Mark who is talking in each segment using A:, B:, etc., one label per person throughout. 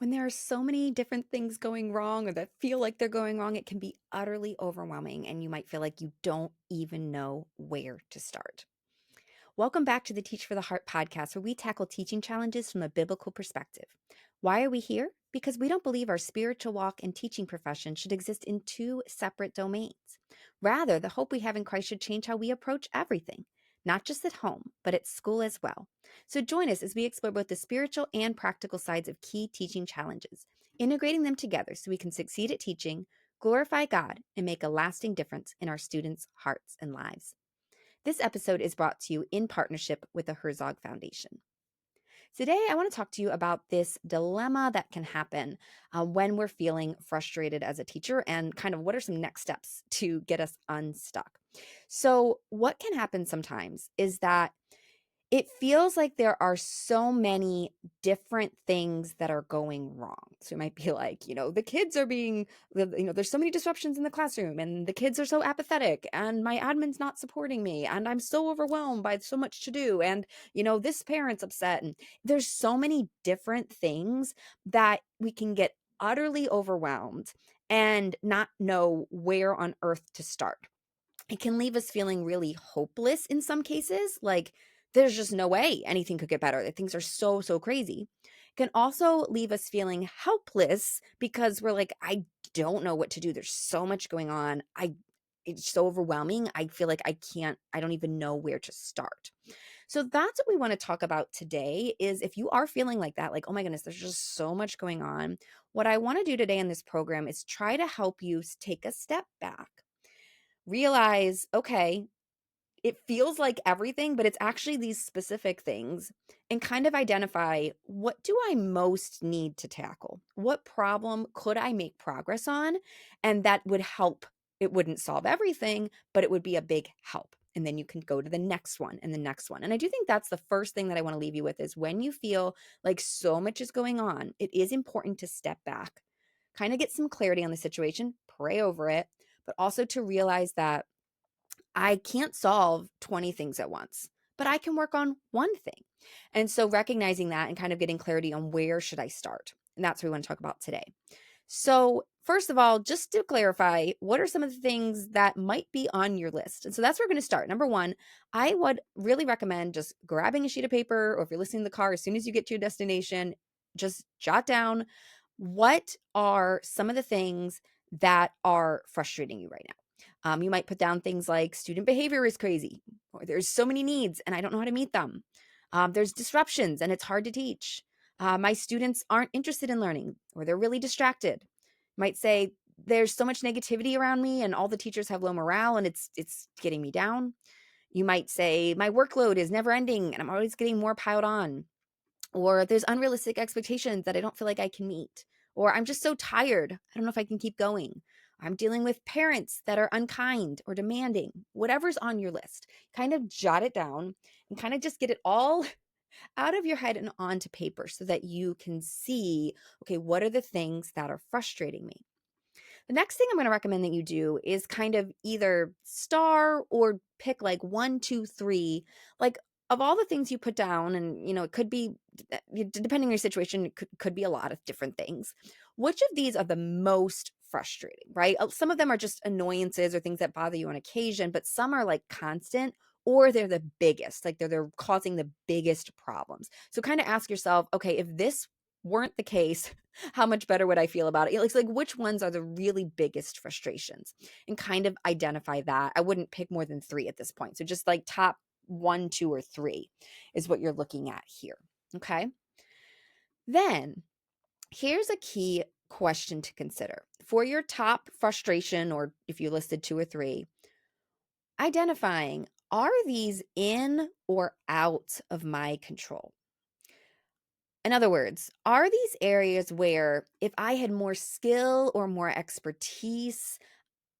A: When there are so many different things going wrong or that feel like they're going wrong, it can be utterly overwhelming, and you might feel like you don't even know where to start. Welcome back to the Teach for the Heart podcast, where we tackle teaching challenges from a biblical perspective. Why are we here? Because we don't believe our spiritual walk and teaching profession should exist in two separate domains. Rather, the hope we have in Christ should change how we approach everything, not just at home, but at school as well. So join us as we explore both the spiritual and practical sides of key teaching challenges, integrating them together so we can succeed at teaching, glorify God, and make a lasting difference in our students' hearts and lives. This episode is brought to you in partnership with the Herzog Foundation. Today, I want to talk to you about this dilemma that can happen when we're feeling frustrated as a teacher and kind of what are some next steps to get us unstuck. So, what can happen sometimes is that it feels like there are so many different things that are going wrong. So it might be like, the kids are being, there's so many disruptions in the classroom and the kids are so apathetic and my admin's not supporting me and I'm so overwhelmed by so much to do. And, this parent's upset. And there's so many different things that we can get utterly overwhelmed and not know where on earth to start. It can leave us feeling really hopeless in some cases, like there's just no way anything could get better, that things are so crazy. It can also leave us feeling helpless because we're like, I don't know what to do. There's so much going on. It's so overwhelming. I feel like I don't even know where to start. So that's what we want to talk about today is if you are feeling like that, like, oh my goodness, there's just so much going on. What I want to do today in this program is try to help you take a step back, realize, okay, it feels like everything, but it's actually these specific things, and kind of identify, what do I most need to tackle? What problem could I make progress on? And that would help. It wouldn't solve everything, but it would be a big help. And then you can go to the next one and the next one. And I do think that's the first thing that I want to leave you with is when you feel like so much is going on, it is important to step back, kind of get some clarity on the situation, pray over it, but also to realize that I can't solve 20 things at once, but I can work on one thing. And so recognizing that and kind of getting clarity on where should I start. And that's what we want to talk about today. So first of all, just to clarify, what are some of the things that might be on your list? And so that's where we're going to start. Number one, I would really recommend just grabbing a sheet of paper, or if you're listening in the car, as soon as you get to your destination, just jot down what are some of the things that are frustrating you right now. You might put down things like student behavior is crazy, or there's so many needs and I don't know how to meet them. There's disruptions and it's hard to teach. My students aren't interested in learning, or they're really distracted. Might say there's so much negativity around me and all the teachers have low morale and it's getting me down. You might say my workload is never ending and I'm always getting more piled on. Or there's unrealistic expectations that I don't feel like I can meet. Or I'm just so tired. I don't know if I can keep going. I'm dealing with parents that are unkind or demanding. Whatever's on your list, kind of jot it down and kind of just get it all out of your head and onto paper so that you can see, okay, what are the things that are frustrating me? The next thing I'm going to recommend that you do is kind of either star or pick like one, two, three, like of all the things you put down, and it could be, depending on your situation, it could be a lot of different things. Which of these are the most frustrating, right? Some of them are just annoyances or things that bother you on occasion, but some are like constant, or they're the biggest, like they're causing the biggest problems. So kind of ask yourself, okay, if this weren't the case, how much better would I feel about it? It's like, which ones are the really biggest frustrations, and kind of identify that. I wouldn't pick more than three at this point. So just like top one, two, or three is what you're looking at here. Okay. Then here's a key question to consider for your top frustration, or if you listed two or three, identifying, are these in or out of my control? In other words, are these areas where if I had more skill or more expertise,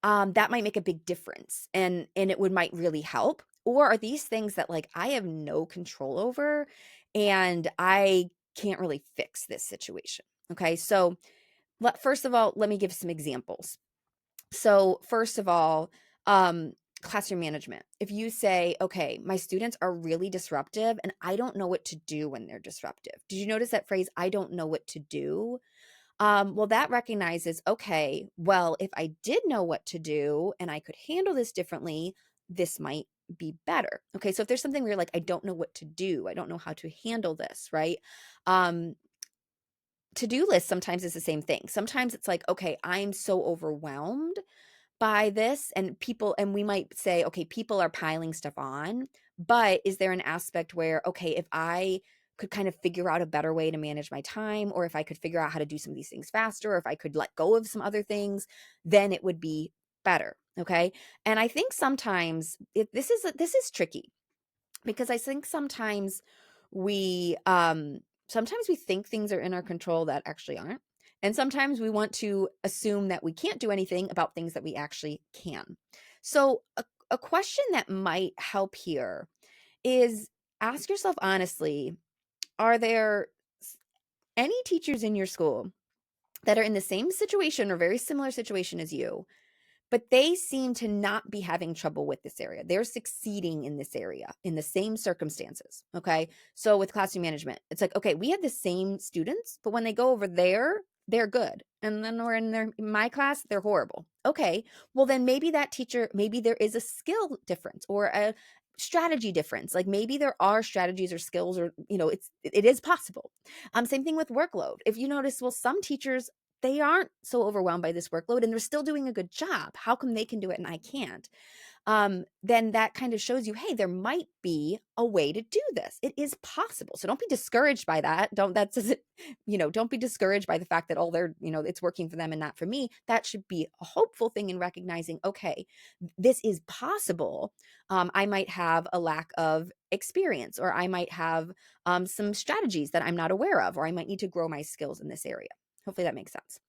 A: that might make a big difference and it might really help? Or are these things that like I have no control over and I can't really fix this situation? Okay, so first of all, let me give some examples. So first of all, classroom management. If you say, okay, my students are really disruptive and I don't know what to do when they're disruptive. Did you notice that phrase, I don't know what to do? Well, that recognizes, okay, well, if I did know what to do and I could handle this differently, this might be better. Okay, so if there's something where you're like, I don't know what to do, I don't know how to handle this, right? Um, to-do list sometimes is the same thing. Sometimes it's like, okay, I'm so overwhelmed by this, and we might say, okay, people are piling stuff on, but is there an aspect where, okay, if I could kind of figure out a better way to manage my time, or if I could figure out how to do some of these things faster, or if I could let go of some other things, then it would be better. Okay. And I think sometimes this is tricky, because I think we sometimes we think things are in our control that actually aren't. And sometimes we want to assume that we can't do anything about things that we actually can. So a question that might help here is, ask yourself honestly, are there any teachers in your school that are in the same situation or very similar situation as you, but they seem to not be having trouble with this area? They're succeeding in this area in the same circumstances. Okay. So with classroom management, it's like, okay, we have the same students, but when they go over there, they're good. And then we're in my class, they're horrible. Okay. Well, then maybe that teacher, maybe there is a skill difference or a strategy difference. Like maybe there are strategies or skills, or, it is possible. Same thing with workload. If you notice, well, some teachers, they aren't so overwhelmed by this workload and they're still doing a good job. How come they can do it and I can't? Then that kind of shows you, hey, there might be a way to do this. It is possible. So don't be discouraged by that. Don't be discouraged by the fact that, it's working for them and not for me. That should be a hopeful thing in recognizing, okay, this is possible. I might have a lack of experience, or I might have some strategies that I'm not aware of, or I might need to grow my skills in this area. Hopefully that makes sense.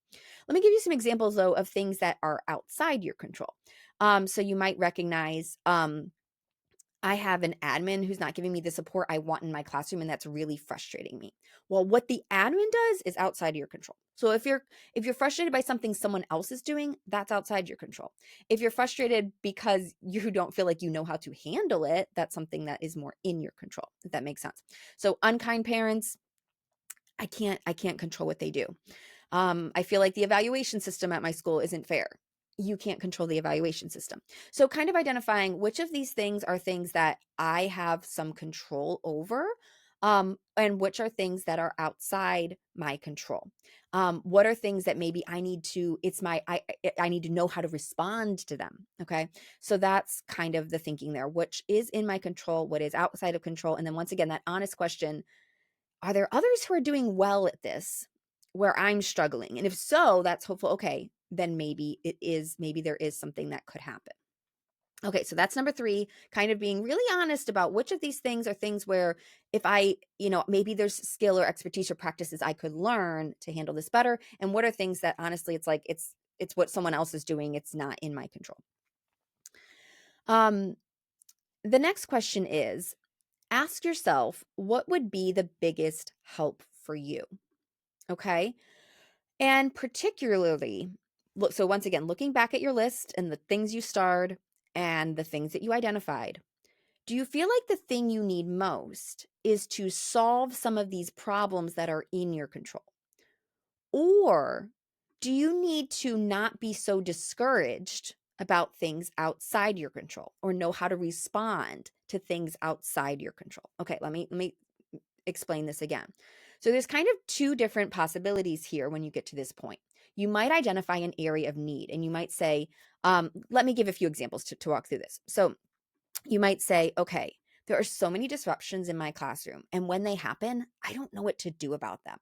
A: Let me give you some examples, though, of things that are outside your control. So you might recognize, I have an admin who's not giving me the support I want in my classroom, and that's really frustrating me. Well, what the admin does is outside of your control. So if you're frustrated by something someone else is doing, that's outside your control. If you're frustrated because you don't feel like you know how to handle it, that's something that is more in your control, if that makes sense. So unkind parents, I can't control what they do. I feel like the evaluation system at my school isn't fair. You can't control the evaluation system. So kind of identifying which of these things are things that I have some control over, and which are things that are outside my control. What are things that maybe I need to, I need to know how to respond to them. Okay. So that's kind of the thinking there, which is in my control, what is outside of control. And then once again, that honest question, are there others who are doing well at this where I'm struggling? And if so, that's hopeful. Okay, then maybe there is something that could happen. Okay, so that's number 3, kind of being really honest about which of these things are things where if I, maybe there's skill or expertise or practices I could learn to handle this better. And what are things that honestly, it's like, it's what someone else is doing. It's not in my control. The next question is, ask yourself, what would be the biggest help for you? Okay. And particularly, so once again, looking back at your list and the things you starred and the things that you identified, do you feel like the thing you need most is to solve some of these problems that are in your control? Or do you need to not be so discouraged about things outside your control, or know how to respond to things outside your control? Okay, let me explain this again. So there's kind of 2 different possibilities here when you get to this point. You might identify an area of need, and you might say, let me give a few examples to walk through this. So you might say, okay, there are so many disruptions in my classroom, and when they happen, I don't know what to do about them.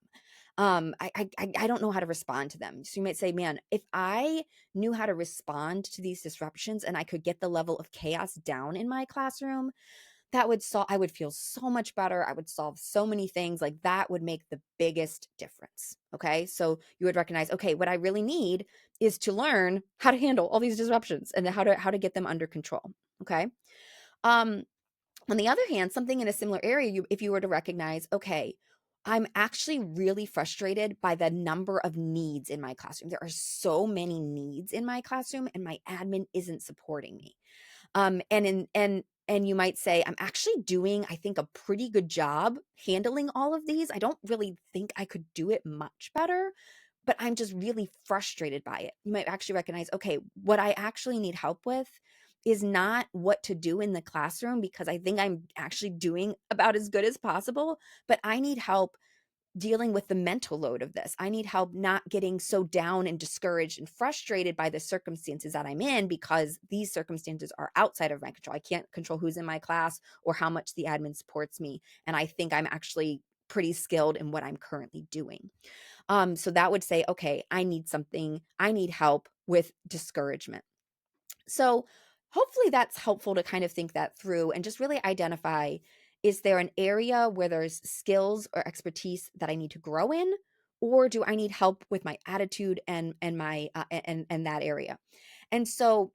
A: I don't know how to respond to them. So you might say, man, if I knew how to respond to these disruptions and I could get the level of chaos down in my classroom, I would feel so much better. I would solve so many things. Like that would make the biggest difference. Okay. So you would recognize, okay, what I really need is to learn how to handle all these disruptions and how to get them under control. Okay. Um, on the other hand, something in a similar area, if you were to recognize, okay, I'm actually really frustrated by the number of needs in my classroom. There are so many needs in my classroom and my admin isn't supporting me. And you might say, I'm actually doing, I think, a pretty good job handling all of these. I don't really think I could do it much better, but I'm just really frustrated by it. You might actually recognize, okay, what I actually need help with is not what to do in the classroom, because I think I'm actually doing about as good as possible, but I need help dealing with the mental load of this. I need help not getting so down and discouraged and frustrated by the circumstances that I'm in, because these circumstances are outside of my control. I can't control who's in my class or how much the admin supports me. And I think I'm actually pretty skilled in what I'm currently doing. So that would say, okay, I need help with discouragement. So hopefully that's helpful to kind of think that through and just really identify, is there an area where there's skills or expertise that I need to grow in, or do I need help with my attitude and my and that area? And so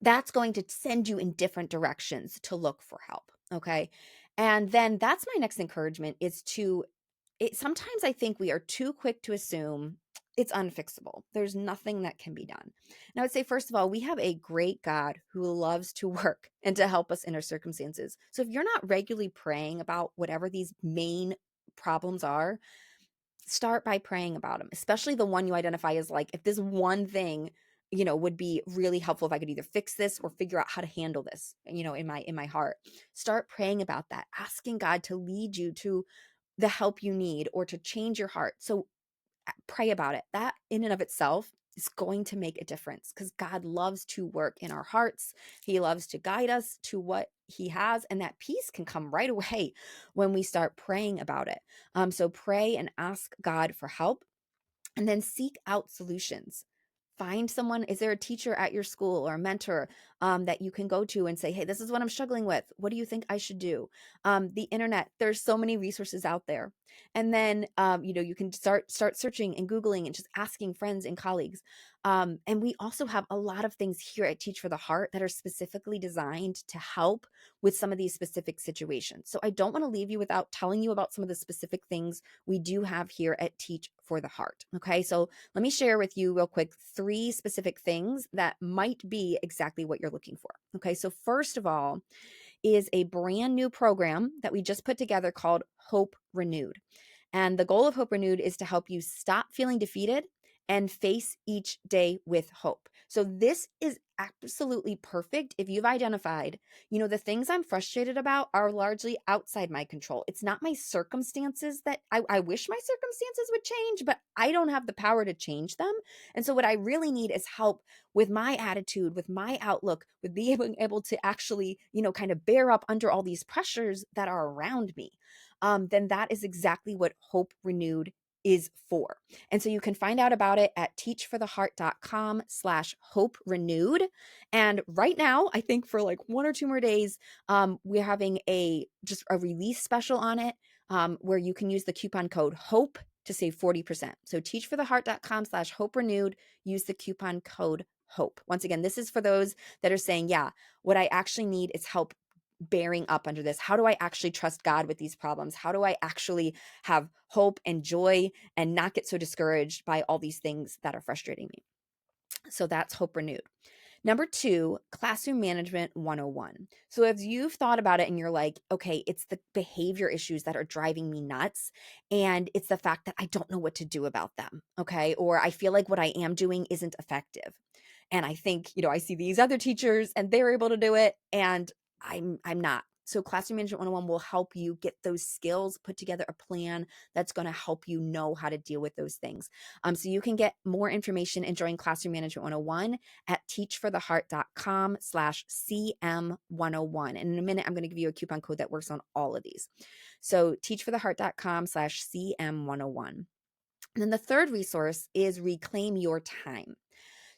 A: that's going to send you in different directions to look for help, okay? And then that's my next encouragement, is to sometimes I think we are too quick to assume it's unfixable. There's nothing that can be done. And I would say, first of all, we have a great God who loves to work and to help us in our circumstances. So if you're not regularly praying about whatever these main problems are, start by praying about them, especially the one you identify as, like, if this one thing, would be really helpful if I could either fix this or figure out how to handle this, in my heart. Start praying about that, asking God to lead you to the help you need or to change your heart. So pray about it. That in and of itself is going to make a difference, because God loves to work in our hearts. He loves to guide us to what he has, and that peace can come right away when we start praying about it. So pray and ask God for help, and then seek out solutions. Find someone. Is there a teacher at your school or a mentor that you can go to and say, hey, this is what I'm struggling with. What do you think I should do? The internet, there's so many resources out there. And then, you can start searching and Googling and just asking friends and colleagues. And we also have a lot of things here at Teach for the Heart that are specifically designed to help with some of these specific situations. So I don't want to leave you without telling you about some of the specific things we do have here at Teach for the Heart. Okay, so let me share with you real quick 3 specific things that might be exactly what you're looking for. Okay, so first of all is a brand new program that we just put together called Hope Renewed. And the goal of Hope Renewed is to help you stop feeling defeated and face each day with hope. So this is absolutely perfect if you've identified, the things I'm frustrated about are largely outside my control. It's not my circumstances that I wish my circumstances would change, but I don't have the power to change them. And so what I really need is help with my attitude, with my outlook, with being able to actually, kind of bear up under all these pressures that are around me. Then that is exactly what Hope Renewed is for. And so you can find out about it at teachfortheheart.com/hope renewed. And right now, I think for like 1 or 2 more days, we're having just a release special on it, where you can use the coupon code HOPE to save 40%. So teachfortheheart.com/hope renewed, use the coupon code HOPE. Once again, this is for those that are saying, yeah, what I actually need is help bearing up under this. How do I actually trust God with these problems? How do I actually have hope and joy and not get so discouraged by all these things that are frustrating me? So that's Hope Renewed. Number 2, Classroom Management 101. So if you've thought about it and you're like, okay, it's the behavior issues that are driving me nuts, and it's the fact that I don't know what to do about them, okay? Or I feel like what I am doing isn't effective. And I think, I see these other teachers and they're able to do it and I'm not. So Classroom Management 101 will help you get those skills, put together a plan that's going to help you know how to deal with those things. So you can get more information and join Classroom Management 101 at teachfortheheart.com/CM101. And in a minute, I'm going to give you a coupon code that works on all of these. So teachfortheheart.com/CM101. And then the third resource is Reclaim Your Time.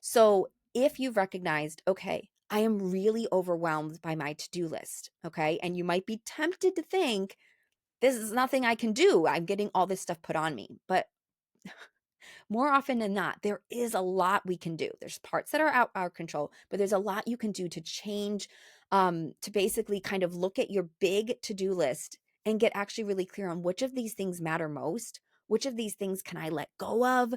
A: So if you've recognized, okay, I am really overwhelmed by my to-do list, okay, and you might be tempted to think, this is nothing I can do. I'm getting all this stuff put on me. But more often than not, there is a lot we can do. There's parts that are out our control, but there's a lot you can do to change, to basically kind of look at your big to-do list and get actually really clear on which of these things matter most. Which of these things can I let go of?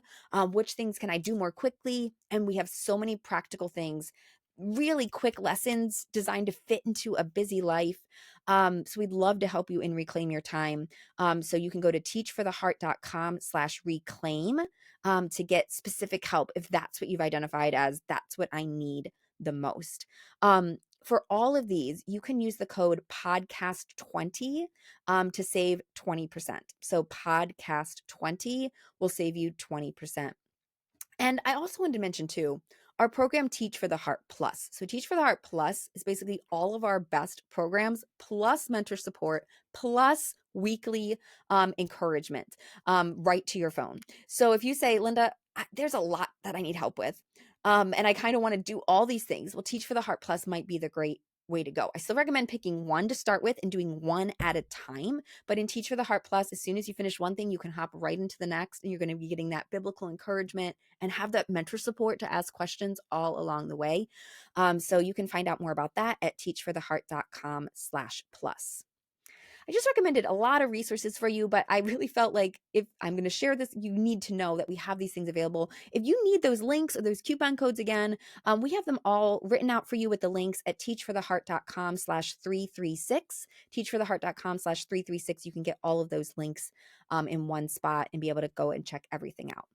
A: Which things can I do more quickly? And we have so many practical things really quick lessons designed to fit into a busy life. So we'd love to help you and reclaim your time. So you can go to teachfortheheart.com/reclaim to get specific help if that's what you've identified as that's what I need the most. For all of these, you can use the code podcast20 to save 20%. So podcast20 will save you 20%. And I also wanted to mention too, our program Teach for the Heart Plus. So Teach for the Heart Plus is basically all of our best programs plus mentor support plus weekly encouragement right to your phone. So if you say, Linda, there's a lot that I need help with, and I kind of want to do all these things, well, Teach for the Heart Plus might be the great way to go. I still recommend picking one to start with and doing one at a time. But in Teach for the Heart Plus, as soon as you finish one thing, you can hop right into the next, and you're going to be getting that biblical encouragement and have that mentor support to ask questions all along the way. So you can find out more about that at teachfortheheart.com/plus. I just recommended a lot of resources for you, but I really felt like if I'm going to share this, you need to know that we have these things available. If you need those links or those coupon codes again, we have them all written out for you with the links at teachfortheheart.com/336. Teachfortheheart.com/336. You can get all of those links in one spot and be able to go and check everything out.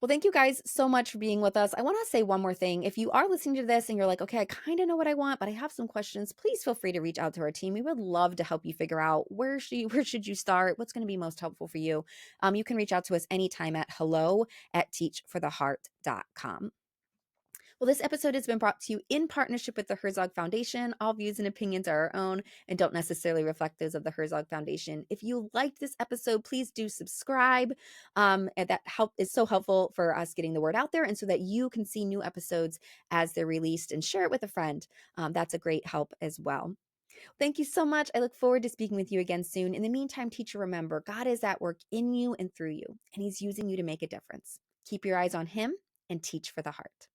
A: Well, thank you guys so much for being with us. I want to say one more thing. If you are listening to this and you're like, okay, I kind of know what I want, but I have some questions, please feel free to reach out to our team. We would love to help you figure out where should you start? What's going to be most helpful for you? You can reach out to us anytime at hello@teachfortheheart.com. Well, this episode has been brought to you in partnership with the Herzog Foundation. All views and opinions are our own and don't necessarily reflect those of the Herzog Foundation. If you liked this episode, please do subscribe. And that is so helpful for us getting the word out there and so that you can see new episodes as they're released and share it with a friend. That's a great help as well. Thank you so much. I look forward to speaking with you again soon. In the meantime, teacher, remember, God is at work in you and through you, and He's using you to make a difference. Keep your eyes on Him and teach for the heart.